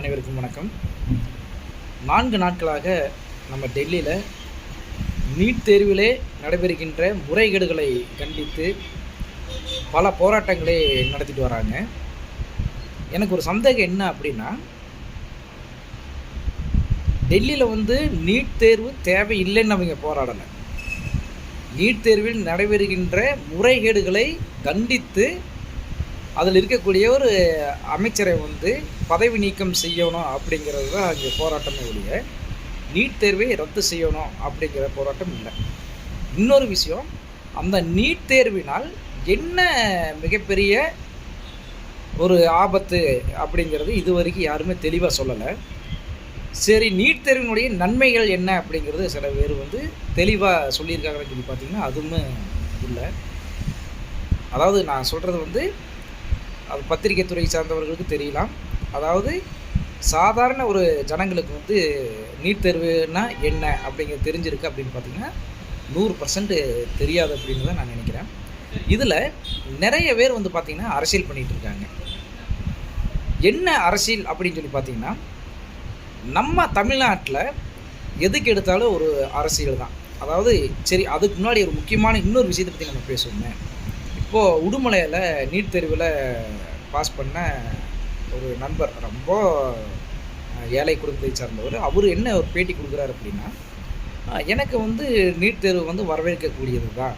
அனைவருக்கும் வணக்கம். 4 நாட்களாக நம்ம டெல்லியில் நீட் தேர்விலே நடைபெறுகின்ற முறைகேடுகளை கண்டித்து பல போராட்டங்களை நடத்திட்டு வராங்க. எனக்கு ஒரு சந்தேகம் என்ன அப்படின்னா, டெல்லியில் நீட் தேர்வு தேவையில்லைன்னு அவங்க போராடலை. நீட் தேர்வில் நடைபெறுகின்ற முறைகேடுகளை கண்டித்து அதில் இருக்கக்கூடிய ஒரு அமைச்சரை பதவி நீக்கம் செய்யணும் அப்படிங்கிறது தான் அங்கே போராட்டமே ஒழிய நீட் தேர்வை ரத்து செய்யணும் அப்படிங்கிற போராட்டம் இல்லை. இன்னொரு விஷயம், அந்த நீட் தேர்வினால் என்ன மிகப்பெரிய ஒரு ஆபத்து அப்படிங்கிறது இது வரைக்கும் யாருமே தெளிவாக சொல்லலை. சரி, நீட் தேர்வினுடைய நன்மைகள் என்ன அப்படிங்கிறது சில பேர் தெளிவாக சொல்லியிருக்காங்கன்னு சொல்லி பார்த்திங்கன்னா அதுவுமே இல்லை. அதாவது நான் சொல்கிறது அது பத்திரிகை துறை சார்ந்தவர்களுக்கு தெரியலாம். அதாவது சாதாரண ஒரு ஜனங்களுக்கு நீட் தேர்வுனா என்ன அப்படிங்கிறது தெரிஞ்சிருக்கு அப்படின்னு பார்த்திங்கன்னா 100% தெரியாது அப்படின்னு தான் நான் நினைக்கிறேன். இதில் நிறைய பேர் பார்த்திங்கன்னா அரசியல் பண்ணிகிட்டு இருக்காங்க. என்ன அரசியல் அப்படின்னு சொல்லி பார்த்திங்கன்னா, நம்ம தமிழ்நாட்டில் எதுக்கு எடுத்தாலும் ஒரு அரசியல் தான். அதாவது சரி, அதுக்கு முன்னாடி ஒரு முக்கியமான இன்னொரு விஷயத்தை பற்றி நம்ம பேசுவோமே. இப்போது உடுமலையில் நீட் தேர்வில் பாஸ் பண்ண ஒரு நண்பர், ரொம்ப ஏழை குடும்பத்தை சார்ந்தவர், அவர் என்ன ஒரு பேட்டி கொடுக்குறாரு அப்படின்னா, எனக்கு நீட் தேர்வு வரவேற்கக்கூடியது தான்,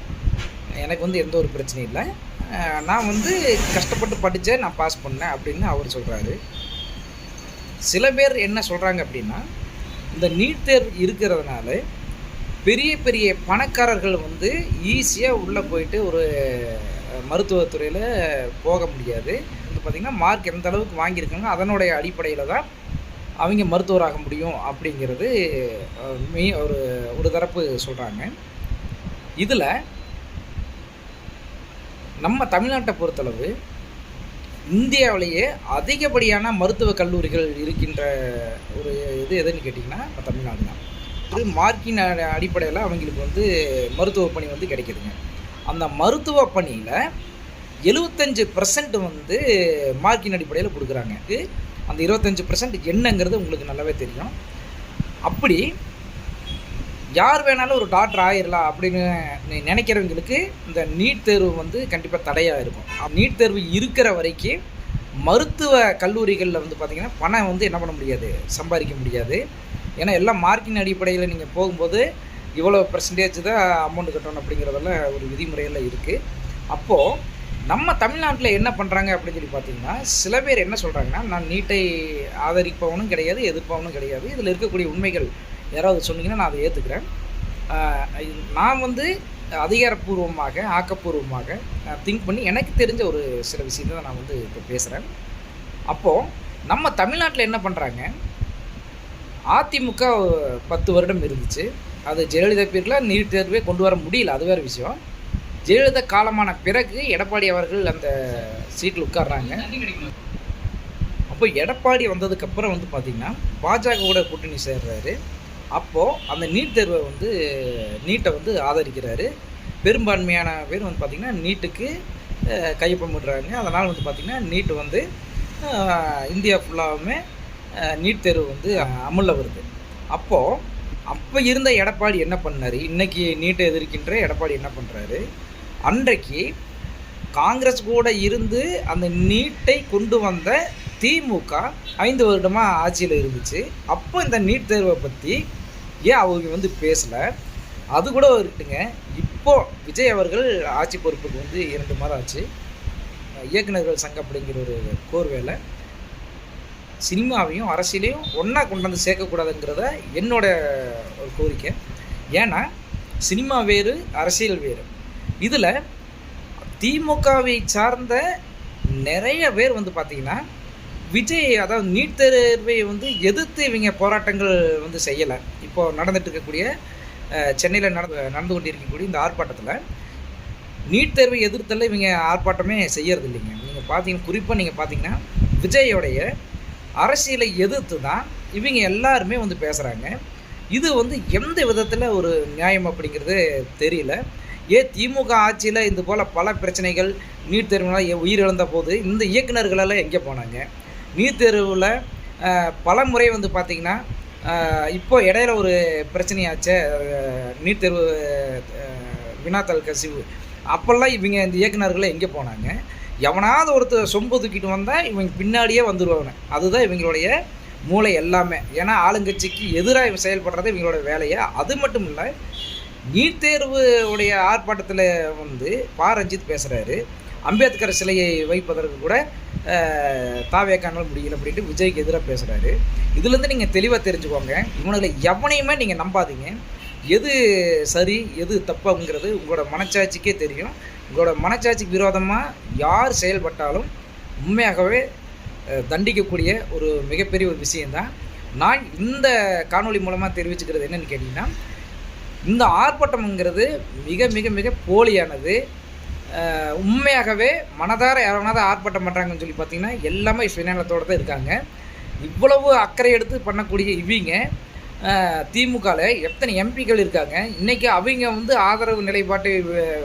எனக்கு எந்த ஒரு பிரச்சனையும் இல்லை, நான் கஷ்டப்பட்டு படித்தேன், நான் பாஸ் பண்ணேன் அப்படின்னு அவர் சொல்கிறாரு. சில பேர் என்ன சொல்கிறாங்க அப்படின்னா, இந்த நீட் தேர்வு இருக்கிறதுனால பெரிய பெரிய பணக்காரர்கள் ஈஸியாக உள்ளே போயிட்டு ஒரு மருத்துவத்துறையில் போக முடியாது. பார்த்திங்கன்னா மார்க் எந்த அளவுக்கு வாங்கியிருக்காங்க அதனுடைய அடிப்படையில் தான் அவங்க மருத்துவராக முடியும் அப்படிங்கிறது ஒரு தரப்பு சொல்கிறாங்க. இதில் நம்ம தமிழ்நாட்டை பொறுத்தளவு இந்தியாவிலேயே அதிகப்படியான மருத்துவக் கல்லூரிகள் இருக்கின்ற ஒரு எதுன்னு கேட்டிங்கன்னா தமிழ்நாடு தான். இது மார்க்கின் அடிப்படையில் அவங்களுக்கு மருத்துவ பணி கிடைக்குதுங்க. அந்த மருத்துவ பணியில் 75% மார்க்கின் அடிப்படையில் கொடுக்குறாங்க. அந்த 25% என்னங்கிறது உங்களுக்கு நல்லாவே தெரியும். அப்படி யார் வேணாலும் ஒரு டாக்டர் ஆகிடலாம் அப்படின்னு நினைக்கிறவங்களுக்கு இந்த நீட் தேர்வு கண்டிப்பாக தடையாக இருக்கும். நீட் தேர்வு இருக்கிற வரைக்கும் மருத்துவ கல்லூரிகளில் பார்த்திங்கன்னா பணம் என்ன பண்ண முடியாது, சம்பாதிக்க முடியாது. ஏன்னா எல்லாம் மார்க்கின் அடிப்படையில் நீங்கள் போகும்போது இவ்வளோ % தான் அமௌண்ட் கட்டணும் அப்படிங்கிறதெல்லாம் ஒரு விதிமுறையில் இருக்குது. அப்போது நம்ம தமிழ்நாட்டில் என்ன பண்ணுறாங்க அப்படின்னு சொல்லி பார்த்திங்கன்னா, சில பேர் என்ன சொல்கிறாங்கன்னா, நான் நீட்டை ஆதரிப்பவனும் கிடையாது, எதிர்ப்பவனும் கிடையாது, இதில் இருக்கக்கூடிய உண்மைகள் யாராவது சொன்னீங்கன்னா நான் அதை ஏற்றுக்கிறேன். நான் அதிகாரப்பூர்வமாக ஆக்கப்பூர்வமாக திங்க் பண்ணி எனக்கு தெரிஞ்ச ஒரு சில விஷயத்தை தான் நான் இப்போ பேசுகிறேன். அப்போது நம்ம தமிழ்நாட்டில் என்ன பண்ணுறாங்க, அதிமுக 10 வருடம் இருந்துச்சு. அது ஜெயலலிதா பீரியடில் நீட் தேர்வே கொண்டு வர முடியல, அது வேறு விஷயம். ஜெயலலிதா காலமான பிறகு எடப்பாடி அவர்கள் அந்த சீட்டில் உட்கார்றாங்க. அப்போ எடப்பாடி வந்ததுக்கப்புறம் பார்த்திங்கன்னா பாஜகவோட கூட்டணி சேர்றாரு. அப்போது அந்த நீட் தேர்வை நீட்டை ஆதரிக்கிறாரு. பெரும்பான்மையான பேர் பார்த்திங்கன்னா நீட்டுக்கு கையொப்பமிடுறாங்க. அதனால் பார்த்திங்கன்னா நீட்டு இந்தியா ஃபுல்லாகவுமே நீட் தேர்வு அமலில் வருது. அப்போ இருந்த எடப்பாடி என்ன பண்ணார், இன்றைக்கி நீட்டை எதிர்க்கின்ற எடப்பாடி என்ன பண்ணுறாரு, அன்றைக்கு காங்கிரஸ் கூட இருந்து அந்த நீட்டை கொண்டு வந்த திமுக 5 வருடமாக ஆட்சியில் இருந்துச்சு. அப்போ இந்த நீட் தேர்வை பற்றி ஏன் அவங்க பேசலை? அது கூட இருக்குங்க. இப்போது விஜய் அவர்கள் ஆட்சி பொறுப்புக்கு 2 மாதம் ஆச்சு. இயக்குநர்கள் சங்கம் அப்படிங்கிற ஒரு கோர்வேலை சினிமாவையும் அரசியலையும் ஒன்றா கொண்டு வந்து சேர்க்கக்கூடாதுங்கிறத என்னோட ஒரு கோரிக்கை. ஏன்னா சினிமா வேறு, அரசியல் வேறு. இதில் திமுகவை சார்ந்த நிறைய பேர் பார்த்திங்கன்னா விஜய், அதாவது நீட் தேர்வை எதிர்த்து இவங்க போராட்டங்கள் செய்யலை. இப்போது நடந்துட்டு இருக்கக்கூடிய சென்னையில் நடந்து கொண்டிருக்கக்கூடிய இந்த ஆர்ப்பாட்டத்தில் நீட் தேர்வை எதிர்த்தல இவங்க ஆர்ப்பாட்டமே செய்யறது இல்லைங்க. நீங்கள் பார்த்தீங்கன்னா, குறிப்பாக நீங்கள் பார்த்தீங்கன்னா விஜயோடைய அரசியலை எதிர்த்து தான் இவங்க எல்லாருமே பேசுகிறாங்க. இது எந்த விதத்தில் ஒரு நியாயம் அப்படிங்கிறது தெரியல. திமுக ஆட்சியில் இது போல் பல பிரச்சனைகள், நீட் தேர்வுனால் உயிரிழந்த போது இந்த இயக்குநர்களெல்லாம் எங்கே போனாங்க? நீட் தேர்வில் பல முறை வந்து பார்த்திங்கன்னா இப்போ இடையில ஒரு பிரச்சனையாச்சே நீட் தேர்வு வினாத்தாள் கசிவு. அப்போல்லாம் இவங்க இந்த இயக்குநர்களை எங்கே போனாங்க? எவனாவது ஒருத்தர் சொம்பு தூக்கிட்டு வந்தால் இவங்க பின்னாடியே வந்துடுவாங்க. அதுதான் இவங்களுடைய மூளை எல்லாமே. ஏன்னா ஆளுங்கட்சிக்கு எதிராக செயல்படுறது இவங்களோட வேலையை. அது மட்டும் இல்லை, நீட் தேர்வு உடைய ஆர்ப்பாட்டத்தில் வந்து ரஞ்சித் பேசுகிறாரு, அம்பேத்கர் சிலையை வைப்பதற்கு கூட தாவேக்கானால் முடியல அப்படின்ட்டு விஜய்க்கு எதிராக பேசுகிறாரு. இதுலேருந்து நீங்கள் தெளிவாக தெரிஞ்சுக்கோங்க, இவனுங்களை எவனையுமே நீங்கள் நம்பாதீங்க. எது சரி எது தப்புங்கிறது உங்களோட மனச்சாட்சிக்கே தெரியும். உங்களோட மனச்சாட்சிக்கு விரோதமாக யார் செயல்பட்டாலும் உண்மையாகவே தண்டிக்கக்கூடிய ஒரு மிகப்பெரிய ஒரு விஷயந்தான். நான் இந்த காணொளி மூலமாக தெரிவிச்சுக்கிறது என்னென்னு கேட்டிங்கன்னா, இந்த ஆர்ப்பாட்டம்ங்கிறது மிக மிக மிக போலியானது. உண்மையாகவே மனதார யாராவது ஆர்ப்பாட்டம் பண்ணுறாங்கன்னு சொல்லி பார்த்தீங்கன்னா எல்லாமே சுயநலத்தோடு தான் இருக்காங்க. இவ்வளவு அக்கறை எடுத்து பண்ணக்கூடிய இவங்க திமுகவில் எத்தனை எம்பிக்கள் இருக்காங்க. இன்றைக்கி அவங்க வந்து ஆதரவு நிலைப்பாட்டை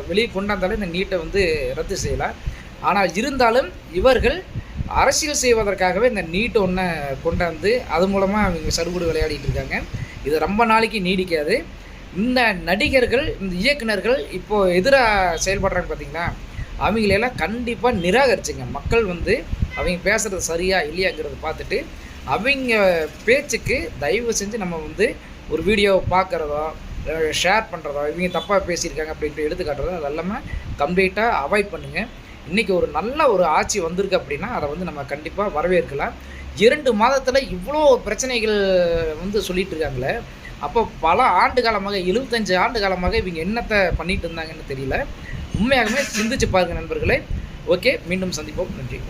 வெளியே கொண்டாந்தாலும் இந்த நீட்டை வந்து ரத்து செய்யலாம். ஆனால் இருந்தாலும் இவர்கள் அரசியல் செய்வதற்காகவே இந்த நீட்டை ஒன்றை கொண்டாந்து அது மூலமாக அவங்க சடுகுடு விளையாடிட்டு இருக்காங்க. இது ரொம்ப நாளைக்கு நீடிக்காது. இந்த நடிகர்கள், இந்த இயக்குநர்கள் இப்போது எதிராக செயல்படுறாங்க பார்த்திங்களா, அவங்களெல்லாம் கண்டிப்பாக நிராகரிச்சுங்க. மக்கள் வந்து அவங்க பேசுகிறது சரியா இல்லையாங்கிறத பார்த்துட்டு அவங்க பேச்சுக்கு தயவு செஞ்சு நம்ம வந்து ஒரு வீடியோவை பார்க்குறதோ ஷேர் பண்ணுறதோ இவங்க தப்பாக பேசியிருக்காங்க அப்படின்ட்டு எடுத்துக்காட்டுறதோ அதெல்லாமே கம்ப்ளீட்டாக அவாய்ட் பண்ணுங்கள். இன்றைக்கி ஒரு நல்ல ஒரு ஆட்சி வந்திருக்கு அப்படின்னா அதை வந்து நம்ம கண்டிப்பாக வரவேற்கலாம். 2 மாதத்தில் இவ்வளோ பிரச்சனைகள் வந்து சொல்லிகிட்டு இருக்காங்களே, அப்போ பல ஆண்டு காலமாக 75 ஆண்டு காலமாக இவங்க என்னத்தை பண்ணிட்டு இருந்தாங்கன்னு தெரியல. உண்மையாகவே சிந்திச்சு பாருங்கள் நண்பர்களே. ஓகே, மீண்டும் சந்திப்போம். நன்றி.